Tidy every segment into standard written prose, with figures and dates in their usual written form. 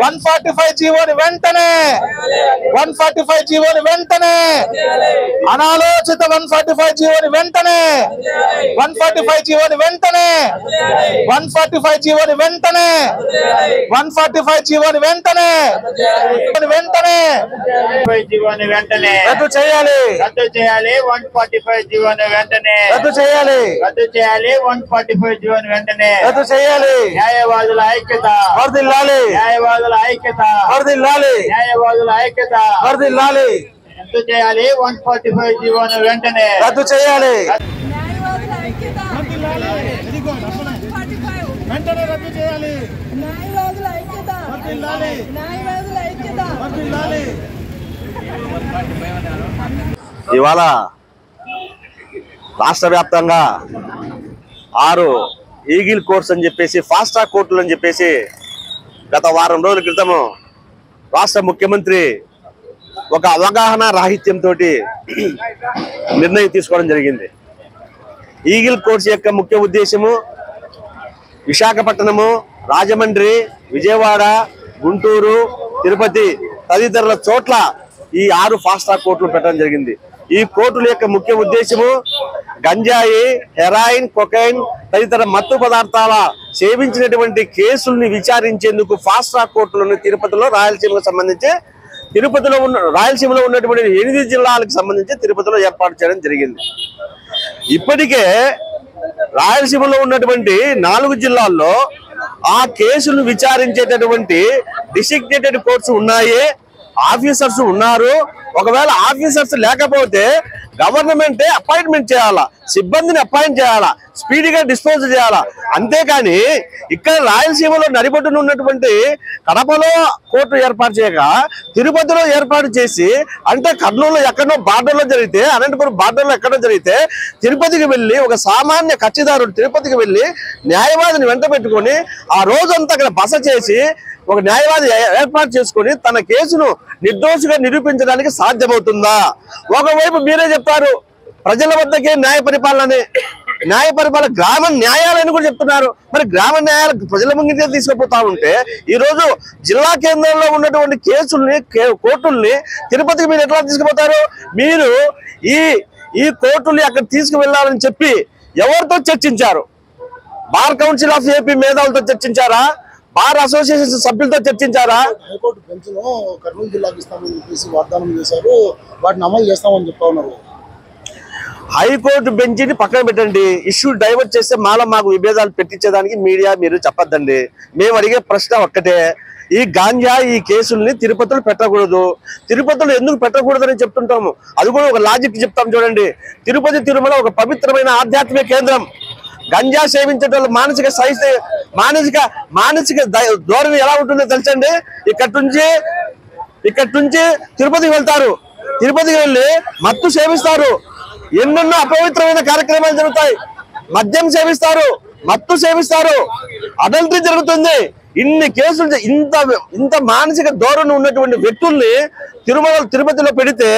145 జీవోని వెంటనే 145 జీవోని వెంటనే అనాలోచిత 145 జీవోని వెంటనే 145 జీవోని వెంటనే 145 జీవోని వెంటనే 145 జీవోని వెంటనే వెంటనే జీవోని వెంటనే రద్దు చేయాలి 145 జీవోని వెంటనే రద్దు చేయాలి 145 జీవోని వెంటనే రద్దు చేయాలి న్యాయవాదుల ఐక్యత వర్ధిల్లాలి న్యాయవాదుల ఐక్యత వర్ధిల్లాలి న్యాయవాదుల ఐక్యత వర్ధిల్లాలి రద్దు చేయాలి 145 జీవోని వెంటనే రద్దు చేయాలి వెంటనే రద్దు చేయాలి ఇవాళ రాష్ట్ర వ్యాప్తంగా 6 ఈగిల్ కోర్ట్స్ అని చెప్పేసి ఫాస్ట్ ట్రాక్ కోర్టులు అని చెప్పేసి గత వారం రోజుల క్రితము రాష్ట్ర ముఖ్యమంత్రి ఒక అవగాహన రాహిత్యంతో నిర్ణయం తీసుకోవడం జరిగింది. ఈగిల్ కోర్ట్స్ యొక్క ముఖ్య ఉద్దేశము విశాఖపట్నము, రాజమండ్రి, విజయవాడ, గుంటూరు, తిరుపతి తదితరుల చోట్ల ఈ 6 ఫాస్ట్ ట్రాక్ కోర్టులు పెట్టడం జరిగింది. ఈ కోర్టుల యొక్క ముఖ్య ఉద్దేశము గంజాయి, హెరాయిన్, కొకైన్ తదితర మత్తు పదార్థాల సేవించినటువంటి కేసుల్ని విచారించేందుకు ఫాస్ట్ ట్రాక్ కోర్టులను తిరుపతిలో, రాయలసీమకు సంబంధించి రాయలసీమలో ఉన్నటువంటి 8 జిల్లాలకు సంబంధించి తిరుపతిలో ఏర్పాటు చేయడం జరిగింది. ఇప్పటికే రాయలసీమలో ఉన్నటువంటి 4 జిల్లాల్లో ఆ కేసులు విచారించేటటువంటి డిసిగ్నేటెడ్ కోర్ట్స్ ఉన్నాయి, ఆఫీసర్స్ ఉన్నారు. ఒకవేళ ఆఫీసర్స్ లేకపోతే గవర్నమెంటే అపాయింట్మెంట్ చేయాలా, సిబ్బందిని అపాయింట్ చేయాలా, స్పీడ్గా డిస్పోజ్ చేయాలా. అంతేకాని ఇక్కడ రాయలసీమలో నడిబొడ్డున ఉన్నటువంటి కడపలో కోర్టు ఏర్పాటు చేయక తిరుపతిలో ఏర్పాటు చేసి, అంటే కర్నూలులో ఎక్కడో బార్డర్లో జరిగితే, అనంతపురం బార్డర్లో ఎక్కడో జరిగితే తిరుపతికి వెళ్ళి ఒక సామాన్య కక్షిదారుడు తిరుపతికి వెళ్ళి న్యాయవాదిని వెంట పెట్టుకొని ఆ రోజంతా అక్కడ బస చేసి ఒక న్యాయవాది ఏర్పాటు చేసుకొని తన కేసును నిర్దోషిగా నిరూపించడానికి సాధ్యమవుతుందా? ఒకవైపు మీరే చెప్పారు ప్రజల వద్దకే న్యాయ పరిపాలన గ్రామ న్యాయాలని కూడా చెప్తున్నారు. మరి గ్రామ న్యాయాలకు ప్రజల ముందుకే తీసుకుపోతా ఉంటే ఈ రోజు జిల్లా కేంద్రంలో ఉన్నటువంటి కేసుల్ని, కోర్టుల్ని తిరుపతికి మీరు ఎట్లా తీసుకుపోతారు? మీరు ఈ కోర్టుల్ని అక్కడ తీసుకువెళ్ళాలని చెప్పి ఎవరితో చర్చించారు? బార్ కౌన్సిల్ ఆఫ్ ఏపీ మేధావులతో చర్చించారా? బార్ అసోసియేషన్ సభ్యులతో చర్చించారా? హైకోర్టు బెంచ్ లో కర్నూలు జిల్లాకి ఇస్తామని చెప్పేసి వాగ్దానం చేశారు, వాటిని అమలు చేస్తామని చెప్తా ఉన్నారు. హైకోర్టు బెంచ్ని పక్కన పెట్టండి, ఇష్యూ డైవర్ట్ చేస్తే మాకు విభేదాలు పెట్టించేదానికి మీడియా మీరు చెప్పొద్దండి. మేము అడిగే ప్రశ్న ఒక్కటే, ఈ గాంజా ఈ కేసుల్ని తిరుపతిలో పెట్టకూడదు. తిరుపతిలో ఎందుకు పెట్టకూడదని చెప్తుంటాము, అది కూడా ఒక లాజిక్ చెప్తాం చూడండి. తిరుపతి, తిరుమల ఒక పవిత్రమైన ఆధ్యాత్మిక కేంద్రం. గంజా సేవించడం మానసిక ధోరణి ఎలా ఉంటుందో తెలుసండి. ఇక్కడి నుంచి తిరుపతికి వెళ్తారు, తిరుపతికి వెళ్ళి మత్తు సేవిస్తారు, ఎన్నెన్నో అపవిత్రమైన కార్యక్రమాలు జరుగుతాయి, మద్యం సేవిస్తారు, మత్తు సేవిస్తారు, అడల్టరీ జరుగుతుంది. ఇన్ని కేసులు, ఇంత మానసిక ధోరణి ఉన్నటువంటి వ్యక్తుల్ని తిరుపతిలో పెడితే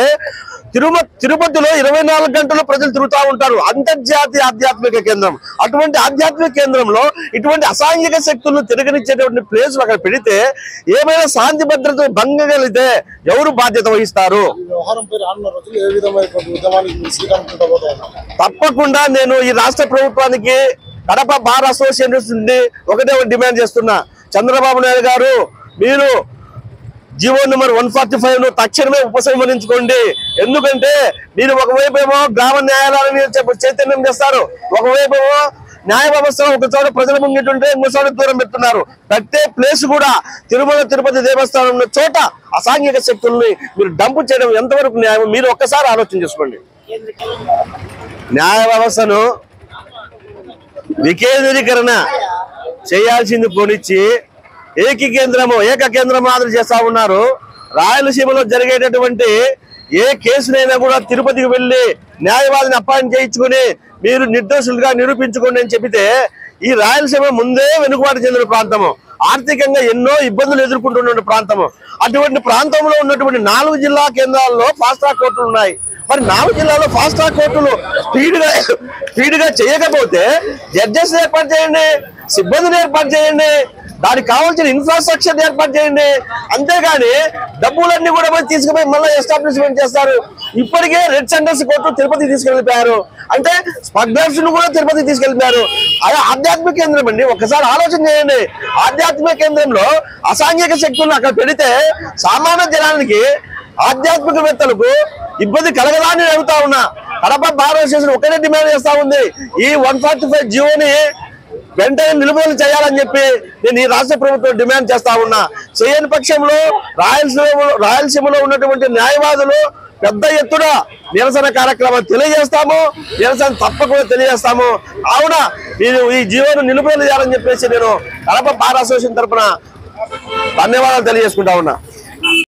తిరుపతిలో 24 గంటలు ప్రజలు తిరుగుతూ ఉంటారు. అంతర్జాతీయ ఆధ్యాత్మిక కేంద్రం. అటువంటి ఆధ్యాత్మిక కేంద్రంలో ఇటువంటి అసాంఘిక శక్తులను తిరగనిచ్చేటువంటి ప్లేస్ అక్కడ పెడితే ఏమైనా శాంతి భద్రత భంగం కలిగితే ఎవరు బాధ్యత వహిస్తారు? తప్పకుండా నేను ఈ రాష్ట్ర ప్రభుత్వానికి, కడప బార్ అసోసియేషన్ నుండి ఒకటే డిమాండ్ చేస్తున్నా. చంద్రబాబు నాయుడు గారు, మీరు జీవో నెంబర్ 145 తక్షణమే ఉపసంహరించుకోండి. ఎందుకంటే మీరు ఒకవైపు ఏమో గ్రామ న్యాయాలయాలని చైతన్యం చేస్తారు, ఒకవైపు ఏమో న్యాయ వ్యవస్థ ఒక చోట ప్రజల ముంగిటుంటే ఇంకో చోట దూరం పెడుతున్నారు. ప్రతి ప్లేస్ కూడా తిరుమల తిరుపతి దేవస్థానం ఉన్న చోట అసాంఘిక శక్తుల్ని మీరు డంపు చేయడం ఎంతవరకు న్యాయం? మీరు ఒక్కసారి ఆలోచన చేసుకోండి. న్యాయ వ్యవస్థను వికేంద్రీకరణ చేయాల్సింది పోనిచ్చి ఏక కేంద్రం మాదిరి చేస్తా ఉన్నారు. రాయలసీమలో జరిగేటటువంటి ఏ కేసునైనా కూడా తిరుపతికి వెళ్ళి న్యాయవాదిని అపాయింట్ చేయించుకుని మీరు నిర్దోషులుగా నిరూపించుకోండి అని చెప్పితే ఈ రాయలసీమ ముందే వెనుకబాటు చెందిన ప్రాంతము, ఆర్థికంగా ఎన్నో ఇబ్బందులు ఎదుర్కొంటున్న ప్రాంతము. అటువంటి ప్రాంతంలో ఉన్నటువంటి 4 జిల్లా కేంద్రాల్లో ఫాస్ట్ ట్రాక్ కోర్టులు ఉన్నాయి. మరి 4 జిల్లాలో ఫాస్ట్ ట్రాక్ కోర్టులు స్పీడ్గా చేయకపోతే జడ్జెస్ ఏర్పాటు చేయండి. సిబ్బందిని ఏర్పాటు చేయండి, దానికి కావాల్సిన ఇన్ఫ్రాస్ట్రక్చర్ ఏర్పాటు చేయండి. అంతేగాని డబ్బులన్నీ కూడా పోయి తీసుకుపోయి మళ్ళీ ఎస్టాబ్లిష్మెంట్ చేస్తారు. ఇప్పటికే రెడ్ సెంటర్స్ కోర్టు తిరుపతి తీసుకెళ్ళిపోయారు, అంటే స్మగ్లర్స్ ను కూడా తిరుపతి తీసుకెళ్ళిపోయారు. అదే ఆధ్యాత్మిక కేంద్రం అండి, ఒకసారి ఆలోచన చేయండి. ఆధ్యాత్మిక కేంద్రంలో అసాంఘిక శక్తులను అక్కడ పెడితే సామాన్య జనానికి, ఆధ్యాత్మికవేత్తలకు ఇబ్బంది కలగదా అని అడుగుతా ఉన్నా. కడప బార్ అసోసియేషన్ ఒకటే డిమాండ్ చేస్తా ఉంది, ఈ 145 జీవోని వెంటనే నిలుపుదల చేయాలని చెప్పి నేను ఈ రాష్ట్ర ప్రభుత్వం డిమాండ్ చేస్తా ఉన్నా. చేయని పక్షంలో రాయలసీమలో ఉన్నటువంటి న్యాయవాదులు పెద్ద ఎత్తున నిరసన కార్యక్రమాలు తెలియజేస్తాము, నిరసన తప్పకుండా తెలియజేస్తాము. అవునా, మీరు ఈ జీవోను నిలుపుదల చేయాలని చెప్పేసి నేను కడప బార్ అసోసియేషన్ తరఫున ధన్యవాదాలు తెలియజేసుకుంటా ఉన్నా.